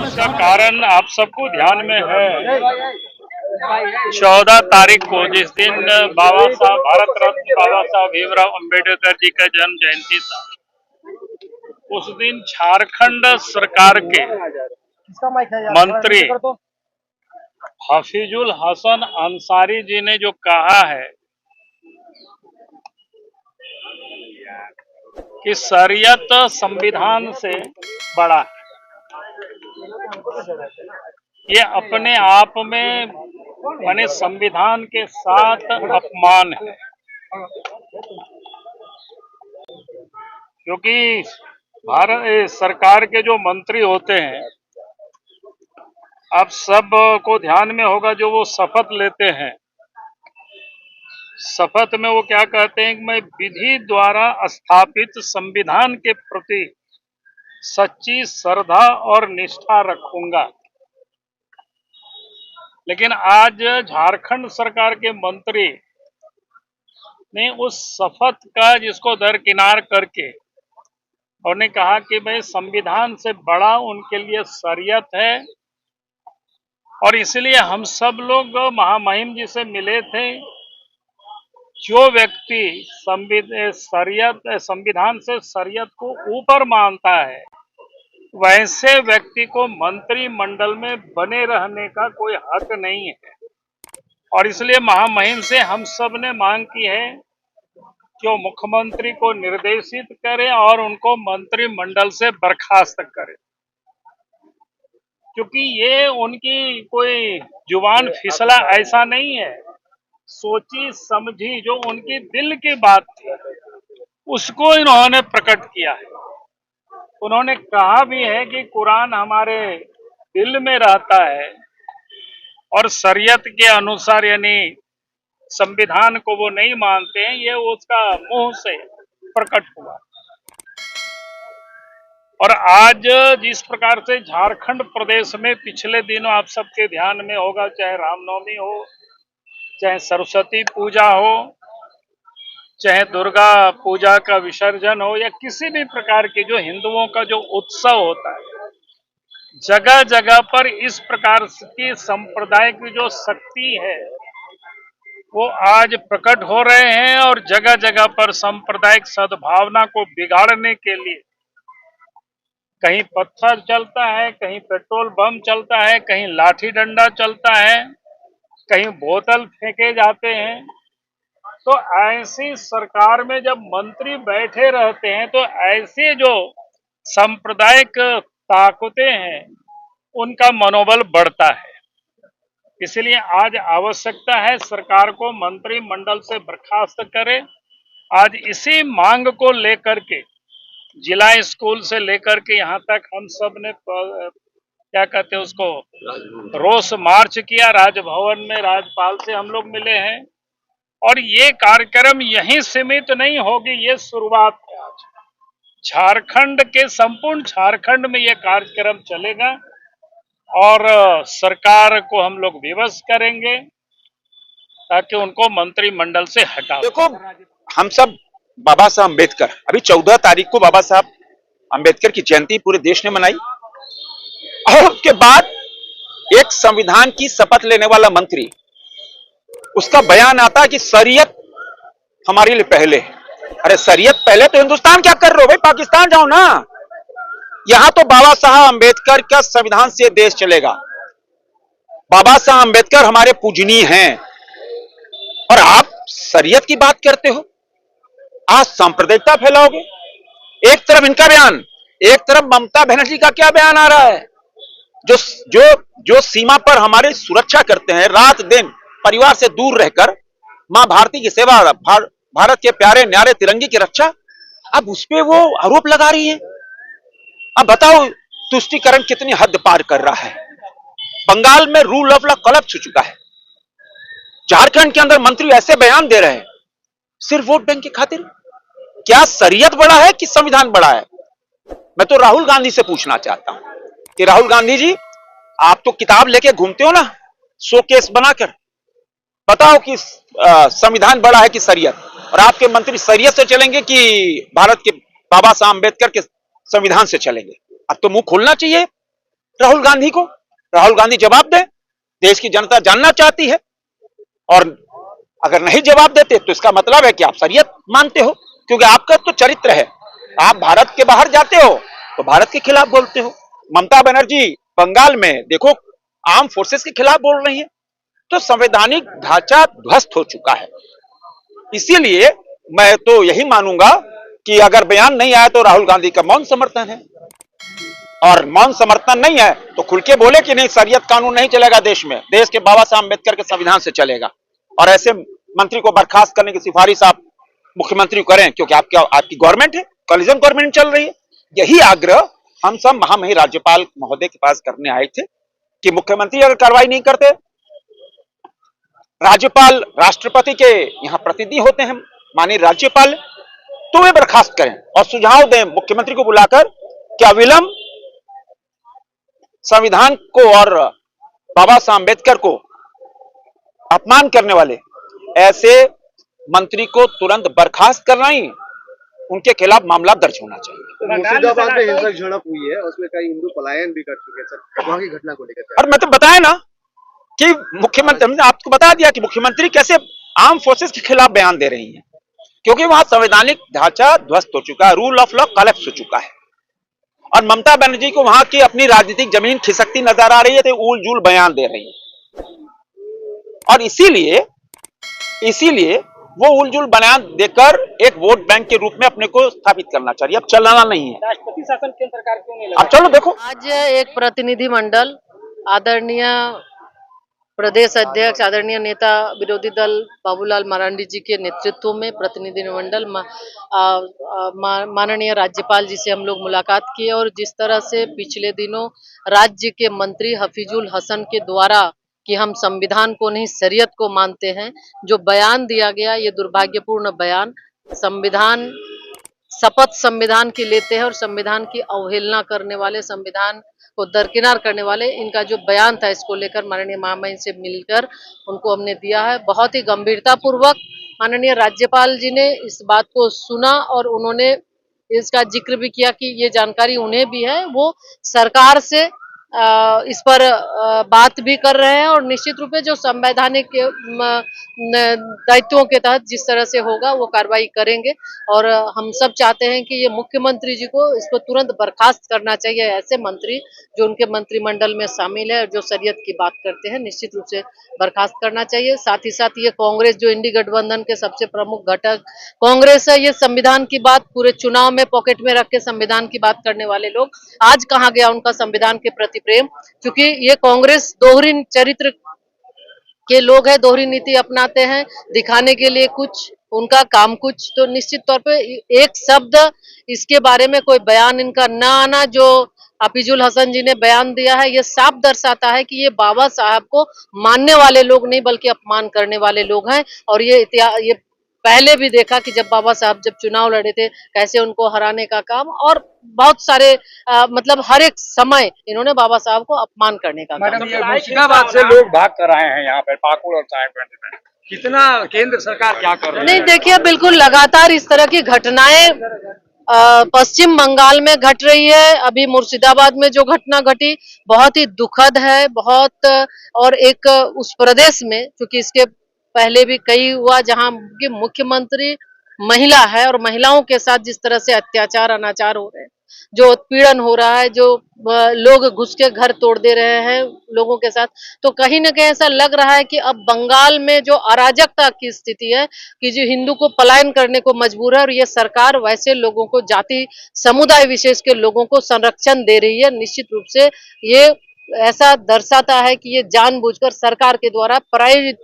इसका कारण आप सबको ध्यान में है। 14 तारीख को जिस दिन भारत रत्न बाबा साहब भीमराव अंबेडकर जी का जन्म जयंती था, उस दिन झारखंड सरकार के मंत्री हफीजुल हसन अंसारी जी ने जो कहा है कि शरीयत संविधान से बड़ा है, ये अपने आप में माने संविधान के साथ अपमान है। क्योंकि भारत सरकार के जो मंत्री होते हैं, आप सब को ध्यान में होगा, जो वो शपथ लेते हैं, शपथ में वो क्या कहते हैं कि मैं विधि द्वारा स्थापित संविधान के प्रति सच्ची श्रद्धा और निष्ठा रखूंगा। लेकिन आज झारखंड सरकार के मंत्री ने उस शपथ का जिसको दरकिनार करके उन्होंने कहा कि भाई संविधान से बड़ा उनके लिए शरीयत है, और इसलिए हम सब लोग महामहिम जी से मिले थे। जो व्यक्ति संविधान से शरीयत को ऊपर मानता है, वैसे व्यक्ति को मंत्रिमंडल में बने रहने का कोई हक नहीं है। और इसलिए महामहिम से हम सब ने मांग की है कि वो मुख्यमंत्री को निर्देशित करें और उनको मंत्रिमंडल से बर्खास्त करें, क्योंकि ये उनकी कोई जुबान फिसला ऐसा नहीं है। सोची समझी जो उनकी दिल की बात थी, उसको इन्होंने प्रकट किया है। उन्होंने कहा भी है कि कुरान हमारे दिल में रहता है और शरीयत के अनुसार यानी संविधान को वो नहीं मानते हैं। ये उसका मुंह से प्रकट हुआ। और आज जिस प्रकार से झारखंड प्रदेश में पिछले दिनों आप सबके ध्यान में होगा, चाहे रामनवमी हो, चाहे सरस्वती पूजा हो, चाहे दुर्गा पूजा का विसर्जन हो, या किसी भी प्रकार की जो हिंदुओं का जो उत्सव होता है, जगह जगह पर इस प्रकार की संप्रदाय की जो शक्ति है वो आज प्रकट हो रहे हैं। और जगह जगह पर सांप्रदायिक सद्भावना को बिगाड़ने के लिए कहीं पत्थर चलता है, कहीं पेट्रोल बम चलता है, कहीं लाठी डंडा चलता है, कहीं बोतल फेंके जाते हैं। तो ऐसी सरकार में जब मंत्री बैठे रहते हैं तो ऐसे जो सांप्रदायिक ताकतें हैं उनका मनोबल बढ़ता है। इसलिए आज आवश्यकता है सरकार को मंत्रिमंडल से बर्खास्त करे। आज इसी मांग को लेकर के जिला स्कूल से लेकर के यहाँ तक हम सब ने क्या कहते हैं उसको रोष मार्च किया। राजभवन में राज्यपाल से हम लोग मिले हैं, और ये कार्यक्रम यहीं सीमित नहीं होगी, ये शुरुआत है। आज झारखंड के संपूर्ण झारखंड में ये कार्यक्रम चलेगा और सरकार को हम लोग विवश करेंगे ताकि उनको मंत्रिमंडल से हटा। देखो, हम सब बाबा साहब अम्बेडकर, अभी 14 तारीख को बाबा साहब अम्बेडकर की जयंती पूरे देश ने मनाई, और उसके बाद एक संविधान की शपथ लेने वाला मंत्री, उसका बयान आता है कि शरीयत हमारे लिए पहले है। अरे शरीयत पहले तो हिंदुस्तान क्या कर रहे हो भाई, पाकिस्तान जाओ ना। यहां तो बाबा साहब अम्बेडकर का संविधान से देश चलेगा। बाबा साहब अम्बेडकर हमारे पूजनीय हैं, और आप शरीयत की बात करते हो। आज सांप्रदायिकता फैलाओगे। एक तरफ इनका बयान, एक तरफ ममता बनर्जी का क्या बयान आ रहा है, जो जो जो सीमा पर हमारी सुरक्षा करते हैं, रात दिन परिवार से दूर रहकर मां भारती की सेवा, भारत के प्यारे न्यारे तिरंगे की रक्षा। अब उस पे वो आरोप लगा रही है। अब बताओ तुष्टीकरण कितनी हद पार कर रहा है। बंगाल में रूल ऑफ लॉ कोलैप्स हो चुका है। झारखंड के अंदर मंत्री ऐसे बयान दे रहे हैं सिर्फ वोट बैंक की खातिर। क्या शरीयत बड़ा है कि संविधान बड़ा है? मैं तो राहुल गांधी से पूछना चाहता हूं कि राहुल गांधी जी, आप तो किताब लेके घूमते हो ना शोकेस बनाकर, बताओ कि संविधान बड़ा है कि शरीयत? और आपके मंत्री शरीयत से चलेंगे कि भारत के बाबा साहब अम्बेडकर के संविधान से चलेंगे? अब तो मुंह खोलना चाहिए राहुल गांधी को। राहुल गांधी जवाब दे, देश की जनता जानना चाहती है। और अगर नहीं जवाब देते तो इसका मतलब है कि आप शरीयत मानते हो, क्योंकि आपका तो चरित्र है। आप भारत के बाहर जाते हो तो भारत के खिलाफ बोलते हो। ममता बनर्जी बंगाल में देखो आर्म फोर्सेस के खिलाफ बोल रही है। तो संवैधानिक ढांचा ध्वस्त हो चुका है। इसीलिए मैं तो यही मानूंगा कि अगर बयान नहीं आया तो राहुल गांधी का मौन समर्थन है, और मौन समर्थन नहीं है तो खुल के बोले कि नहीं शरीयत कानून नहीं चलेगा देश में, देश के बाबा साहब अम्बेडकर के संविधान से चलेगा। और ऐसे मंत्री को बर्खास्त करने की सिफारिश आप मुख्यमंत्री को करें, क्योंकि आपकी गवर्नमेंट है, कोलिजन गवर्नमेंट चल रही है। यही आग्रह हम सब महामहिम राज्यपाल महोदय के पास करने आए थे कि मुख्यमंत्री अगर कार्रवाई नहीं करते, राज्यपाल राष्ट्रपति के यहाँ प्रतिनिधि होते हैं माननीय राज्यपाल, तो वे बर्खास्त करें और सुझाव दें मुख्यमंत्री को बुलाकर कि अविलंब संविधान को और बाबा साहब अम्बेडकर को अपमान करने वाले ऐसे मंत्री को तुरंत बर्खास्त करना ही, उनके खिलाफ मामला दर्ज होना चाहिए। मुर्शिदाबाद में हिंसक झड़प हुई है, उसमें कई हिंदू पलायन भी कर चुके हैं सर, वहां की घटना को लेकर। और मैं तो बताया ना कि मुख्यमंत्री, हमने आपको बता दिया कि मुख्यमंत्री कैसे आर्म फोर्सेस के खिलाफ बयान दे रही हैं, क्योंकि वहां संवैधानिक ढांचा ध्वस्त हो चुका है, रूल ऑफ लॉ कोलैप्स हो चुका है। और ममता बनर्जी को वहां की अपनी राजनीतिक जमीन खिसकती नजर आ रही है, तो उल जुल बयान दे रही है। और इसीलिए वो उलझुल बयान देकर एक वोट बैंक के रूप में अपने को स्थापित करना चाहिए। अब चलाना नहीं है। राष्ट्रपति शासन केंद्र सरकार क्यों नहीं लगा? अब चलो देखो, आज एक प्रतिनिधि मंडल आदरणीय प्रदेश अध्यक्ष आदरणीय नेता विरोधी दल बाबूलाल मरांडी जी के नेतृत्व में प्रतिनिधि मंडल माननीय राज्यपाल जी से हम लोग मुलाकात किए, और जिस तरह से पिछले दिनों राज्य के मंत्री हफीजुल हसन के द्वारा कि हम संविधान को नहीं शरीयत को मानते हैं, जो बयान दिया गया ये दुर्भाग्यपूर्ण बयान, संविधान शपथ संविधान की लेते हैं और संविधान की अवहेलना करने वाले, संविधान को दरकिनार करने वाले, इनका जो बयान था इसको लेकर माननीय महामहिम से मिलकर उनको हमने दिया है। बहुत ही गंभीरता पूर्वक माननीय राज्यपाल जी ने इस बात को सुना और उन्होंने इसका जिक्र भी किया कि ये जानकारी उन्हें भी है, वो सरकार से इस पर बात भी कर रहे हैं और निश्चित रूप से जो संवैधानिक दायित्वों के तहत जिस तरह से होगा वो कार्रवाई करेंगे। और हम सब चाहते हैं कि ये मुख्यमंत्री जी को इसको तुरंत बर्खास्त करना चाहिए। ऐसे मंत्री जो उनके मंत्रिमंडल में शामिल है और जो शरीयत की बात करते हैं, निश्चित रूप से बर्खास्त करना चाहिए। साथ ही साथ ये कांग्रेस जो इंडी गठबंधन के सबसे प्रमुख घटक कांग्रेस है, ये संविधान की बात पूरे चुनाव में पॉकेट में रख के संविधान की बात करने वाले लोग, आज कहाँ गया उनका संविधान के प्रति प्रेम? क्योंकि ये कांग्रेस दोहरी चरित्र के लोग हैं, दोहरी नीति अपनाते हैं, दिखाने के लिए कुछ, उनका काम कुछ। तो निश्चित तौर पे एक शब्द इसके बारे में कोई बयान इनका ना आना, जो हफीजुल हसन जी ने बयान दिया है, ये साफ दर्शाता है कि ये बाबा साहब को मानने वाले लोग नहीं बल्कि अपमान करने वाले लोग हैं। और ये पहले भी देखा कि जब बाबा साहब जब चुनाव लड़े थे कैसे उनको हराने का काम, और बहुत सारे मतलब हर एक समय इन्होंने बाबा साहब को अपमान करने का काम। मैडम, ये मुर्शिदाबाद से लोग भाग कर आए हैं यहाँ पर पाकुड़ और साहेबगंज में, कितना केंद्र सरकार क्या कर रही है? नहीं, देखिए बिल्कुल लगातार इस तरह की घटनाएं पश्चिम बंगाल में घट रही है। अभी मुर्शिदाबाद में जो घटना घटी बहुत ही दुखद है, बहुत। और एक उस प्रदेश में, क्योंकि इसके पहले भी कई हुआ जहां की मुख्यमंत्री महिला है और महिलाओं के साथ जिस तरह से अत्याचार अनाचार हो रहे हैं, जो उत्पीड़न हो रहा है, जो लोग घुस के घर तोड़ दे रहे हैं लोगों के साथ, तो कहीं ना कहीं ऐसा लग रहा है कि अब बंगाल में जो अराजकता की स्थिति है कि जो हिंदू को पलायन करने को मजबूर है, और ये सरकार वैसे लोगों को, जाति समुदाय विशेष के लोगों को संरक्षण दे रही है। निश्चित रूप से ये ऐसा दर्शाता है कि ये जानबूझकर सरकार के द्वारा प्रायोजित